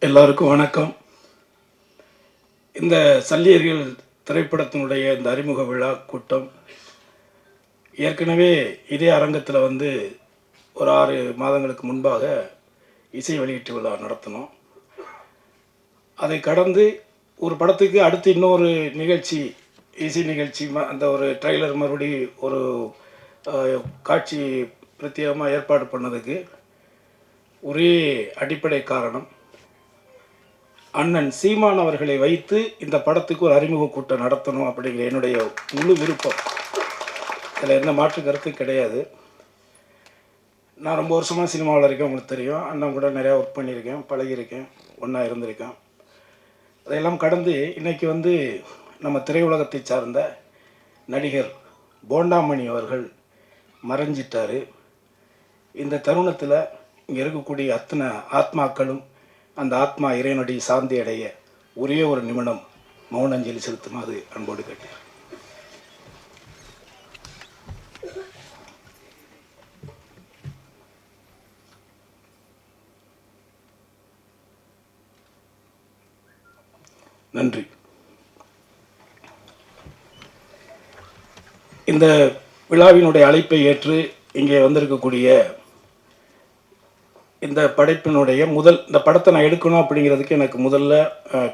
எல்லாருக்கும் வணக்கம். இந்த சல்லியர்கள் திரைப்படத்தினுடைய இந்த அறிமுக விழா கூட்டம் ஏற்கனவே இதே அரங்கத்தில் ஒரு 6 மாதங்களுக்கு முன்பாக இசை வெளியீட்டு விழா நடத்தினோம். அதை கடந்து ஒரு படத்துக்கு அடுத்து இன்னொரு நிகழ்ச்சி, இசை நிகழ்ச்சி, அந்த ஒரு ட்ரெய்லர் மறுபடி ஒரு காட்சி பிரத்யேகமாக ஏற்பாடு பண்ணதுக்கு ஒரே அடிப்படை காரணம், அண்ணன் சீமான் அவர்களை வைத்து இந்த படத்துக்கு ஒரு அறிமுக கூட்டம் நடத்தணும் அப்படிங்கிற என்னுடைய முழு விருப்பம். அதில் எந்த மாற்று கருத்து கிடையாது. நான் ரொம்ப வருஷமாக சினிமாவில் இருக்கேன், உங்களுக்கு தெரியும். அண்ணன் கூட நிறையா ஒர்க் பண்ணியிருக்கேன், பழகியிருக்கேன், ஒன்றா இருந்திருக்கேன். அதையெல்லாம் கடந்து இன்றைக்கி நம்ம திரையுலகத்தை சார்ந்த நடிகர் போண்டாமணி அவர்கள் மறைஞ்சிட்டார். இந்த தருணத்தில் இங்கே இருக்கக்கூடிய அத்தனை ஆத்மாக்களும் அந்த ஆத்மா இறைவனடி சாந்தி அடைய ஒரே ஒரு நிமிடம் மௌனஞ்சலி செலுத்துமாறு அன்போடு கேட்டேன். நன்றி. இந்த விழாவினுடைய அழைப்பை ஏற்று இங்கே வந்திருக்கக்கூடிய இந்த படைப்பினுடைய இந்த படத்தை நான் எடுக்கணும் அப்படிங்கிறதுக்கு எனக்கு முதல்ல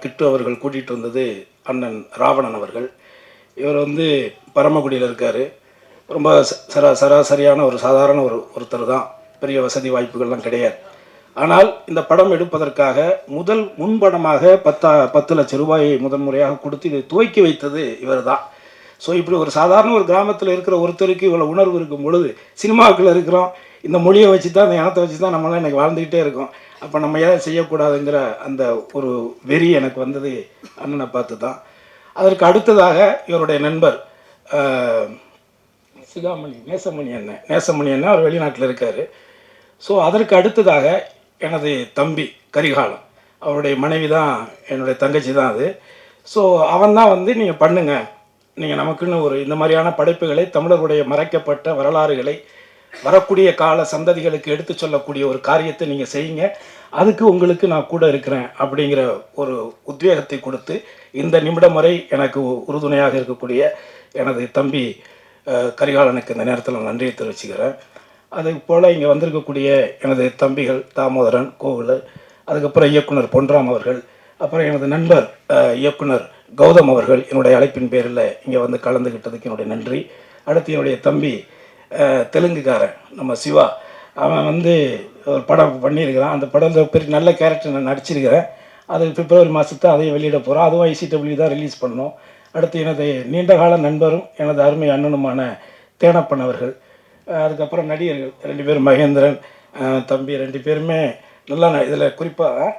கிட்டு அவர்கள் கூட்டிகிட்டு வந்தது அண்ணன் ராவணன் அவர்கள். இவர் பரமக்குடியில் இருக்கார். ரொம்ப சராசரியான ஒரு சாதாரண ஒருத்தர் தான், பெரிய வசதி வாய்ப்புகள்லாம் கிடையாது. ஆனால் இந்த படம் எடுப்பதற்காக முன்படமாக 10 லட்சம் ரூபாயை முதன்முறையாக கொடுத்து இதை துவக்கி வைத்தது இவர் தான். ஸோ இப்படி ஒரு சாதாரண ஒரு கிராமத்தில் இருக்கிற ஒருத்தருக்கு இவ்வளோ உணர்வு இருக்கும் பொழுது, சினிமாவுக்குள்ள இருக்கிறோம், இந்த மொழியை வச்சு தான், இந்த இனத்தை வச்சு தான் நம்மளாம் இன்றைக்கி வாழ்ந்துக்கிட்டே இருக்கோம். அப்போ நம்ம ஏதாவது செய்யக்கூடாதுங்கிற அந்த ஒரு வெறி எனக்கு வந்தது அண்ணனை பார்த்து தான். அதற்கு அடுத்ததாக இவருடைய நண்பர் நேசமணி அண்ணன் அவர் வெளிநாட்டில் இருக்கார். ஸோ அதற்கு அடுத்ததாக எனது தம்பி கரிகாலம், அவருடைய மனைவி தான் என்னுடைய தங்கச்சி தான் அது. ஸோ அவன் தான் நீங்கள் பண்ணுங்கள், நீங்கள் நமக்குன்னு இந்த மாதிரியான படைப்புகளை, தமிழருடைய மறைக்கப்பட்ட வரலாறுகளை வரக்கூடிய கால சந்ததிகளுக்கு எடுத்து சொல்லக்கூடிய ஒரு காரியத்தை நீங்கள் செய்யுங்க, அதுக்கு உங்களுக்கு நான் கூட இருக்கிறேன் அப்படிங்கிற ஒரு உத்வேகத்தை கொடுத்து இந்த நிமிடம் வரை எனக்கு உறுதுணையாக இருக்கக்கூடிய எனது தம்பி கரிகாலனுக்கு இந்த நேரத்தில் நான் நன்றியை தெரிவிச்சுக்கிறேன். அது போல் இங்கே வந்திருக்கக்கூடிய எனது தம்பிகள் தாமோதரன், கோவில், அதுக்கப்புறம் இயக்குனர் பொன்ராம் அவர்கள், அப்புறம் எனது நண்பர் இயக்குனர் கௌதம் அவர்கள் என்னுடைய அழைப்பின் பேரில் இங்கே கலந்துக்கிட்டதுக்கு என்னுடைய நன்றி. அடுத்து என்னுடைய தம்பி தெலுங்குக்காரன் நம்ம சிவா, அவன் ஒரு படம் பண்ணியிருக்கிறான். அந்த படத்தில் பெரிய நல்ல கேரக்டர் நான் நடிச்சிருக்கிறேன். அது பிப்ரவரி மாதத்தை அதையும் வெளியிட போகிறோம். அதுவும் ICW தான் ரிலீஸ் பண்ணோம். அடுத்து எனது நீண்டகால நண்பரும் எனது அருமை அண்ணனுமான தேனப்பன் அவர்கள், அதுக்கப்புறம் நடிகர்கள் 2 பேர், மகேந்திரன் தம்பி 2 பேருமே நல்லா இதில் குறிப்பாக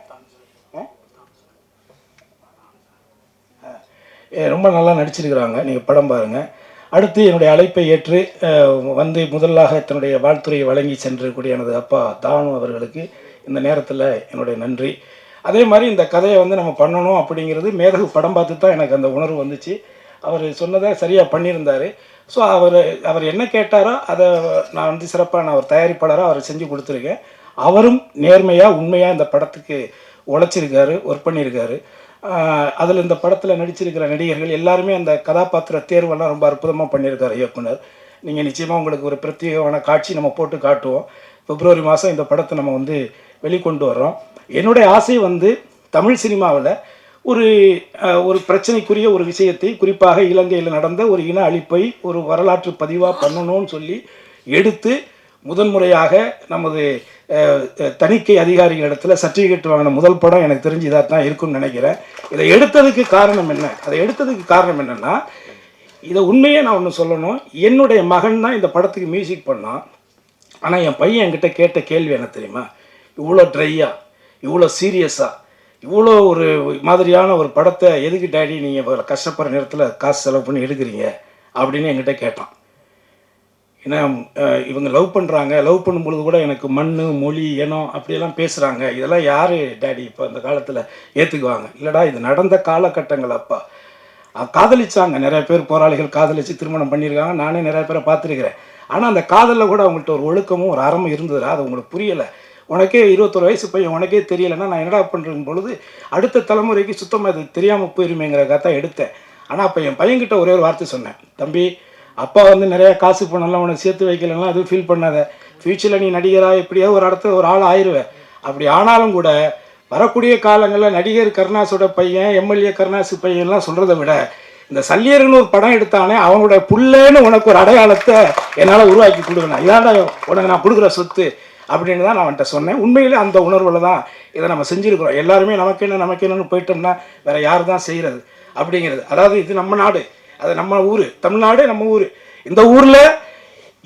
ரொம்ப நல்லா நடிச்சிருக்கிறாங்க. நீங்கள் படம் பாருங்கள். அடுத்து என்னுடைய அழைப்பை ஏற்று முதலாக தன்னுடைய வாழ்த்துறையை வழங்கி சென்றக்கூடிய எனது அப்பா தானு அவர்களுக்கு இந்த நேரத்தில் என்னுடைய நன்றி. அதே மாதிரி இந்த கதையை நம்ம பண்ணணும் அப்படிங்கிறது மேதகு படம் பார்த்து தான் எனக்கு அந்த உணர்வு வந்துச்சு. அவர் சொன்னதை சரியாக பண்ணியிருந்தார். ஸோ அவர் என்ன கேட்டாரோ அதை நான் சிறப்பாக நான் ஒரு தயாரிப்பாளராக அவர் செஞ்சு கொடுத்துருக்கேன். அவரும் நேர்மையாக உண்மையாக இந்த படத்துக்கு உழைச்சிருக்காரு, ஒர்க் பண்ணியிருக்காரு. அதில் இந்த படத்தில் நடிச்சிருக்கிற நடிகர்கள் எல்லாருமே அந்த கதாபாத்திர தேர்வெல்லாம் ரொம்ப அற்புதமாக பண்ணியிருக்காரு இயக்குனர். நீங்கள் நிச்சயமாக உங்களுக்கு ஒரு பிரத்யேகமான காட்சி நம்ம போட்டு காட்டுவோம். பிப்ரவரி மாதம் இந்த படத்தை நம்ம வெளிக்கொண்டு வர்றோம். என்னுடைய ஆசை தமிழ் சினிமாவில் ஒரு பிரச்சனைக்குரிய ஒரு விஷயத்தை, குறிப்பாக இலங்கையில் நடந்த ஒரு இன அழிப்பை ஒரு வரலாற்று பதிவாக பண்ணணும்னு சொல்லி எடுத்து முதன்முறையாக நமது தணிக்கை அதிகாரிகள் இடத்துல சர்டிஃபிகேட் வாங்கின முதல் படம் எனக்கு தெரிஞ்சு இதாக தான் இருக்குன்னு நினைக்கிறேன். அதை எடுத்ததுக்கு காரணம் என்னென்னா, இதை உண்மையே நான் ஒன்று சொல்லணும். என்னுடைய மகன் தான் இந்த படத்துக்கு மியூசிக் பண்ணான். ஆனால் என் பையன் என்கிட்ட கேட்ட கேள்வி என்ன தெரியுமா? இவ்வளோ ட்ரையாக, இவ்வளோ சீரியஸாக, இவ்வளோ ஒரு மாதிரியான ஒரு படத்தை எதுக்கு டேடி நீங்கள் கஷ்டப்படுற நேரத்தில் காசு செலவு பண்ணி எடுக்கிறீங்க அப்படின்னு என்கிட்ட கேட்டான். ஏன்னா இவங்க லவ் பண்ணும்பொழுது கூட எனக்கு மண், மொழி, இனம் அப்படியெல்லாம் பேசுகிறாங்க. இதெல்லாம் யார் டேடி இப்போ இந்த காலத்தில் ஏற்றுக்குவாங்க? இல்லைடா, இது நடந்த காலகட்டங்கள். அப்பா காதலிச்சாங்க, நிறைய பேர் போராளிகள் காதலித்து திருமணம் பண்ணியிருக்காங்க. நானே நிறைய பேரை பார்த்துருக்கிறேன். ஆனால் அந்த காதலில் கூட அவங்கள்ட்ட ஒரு ஒழுக்கமும் ஒரு அறமும் இருந்ததுடா, அது உங்களுக்கு புரியலை. உனக்கே 21 வயசு பையன் உனக்கே தெரியலைன்னா நான் என்னடா பண்ணுறேன் பொழுது அடுத்த தலைமுறைக்கு சுத்தமாக அது தெரியாமல் போயிருமேங்கிறக்காக தான் எடுத்தேன். ஆனால் அப்போ என் பையன்கிட்ட ஒரே ஒரு வார்த்தை சொன்னேன், தம்பி அப்பா வந்து நிறையா காசு பணம்லாம் உனக்கு சேர்த்து வைக்கலன்னா அதுவும் ஃபீல் பண்ணாத, ஃப்யூச்சரில் நீ நடிகராக எப்படியாவது ஒரு இடத்துல ஒரு ஆள் ஆயிடுவேன். அப்படி ஆனாலும் கூட வரக்கூடிய காலங்களில் நடிகர் கருணாஸோட பையன் எம்எல்ஏ கருணாசு பையன்லாம் சொல்கிறத விட இந்த சல்லியர்னு ஒரு படம் எடுத்தானே அவனோட புள்ளன்னு உனக்கு ஒரு அடையாளத்தை என்னால் உருவாக்கி கொடுக்கணும், இதாண்டா உனக்கு நான் கொடுக்குற சொத்து அப்படின்னு தான் நான் அவன்கிட்ட சொன்னேன். உண்மையிலே அந்த உணர்வில் தான் இதை நம்ம செஞ்சுருக்கிறோம். எல்லாருமே நமக்கு என்னன்னு போயிட்டோம்னா வேறு யார் தான் செய்கிறது அப்படிங்கிறது. அதாவது இது நம்ம நாடு, அது நம்ம ஊர், தமிழ்நாடு நம்ம ஊர். இந்த ஊரில்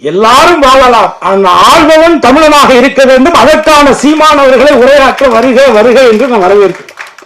எல்லாரும் வாழலாம், அந்த ஆள்பவன் தமிழனாக இருக்க வேண்டும். அதற்கான சீமானவர்களை உரையாற்ற வருக வருக என்று நான் வரவேற்கிறேன்.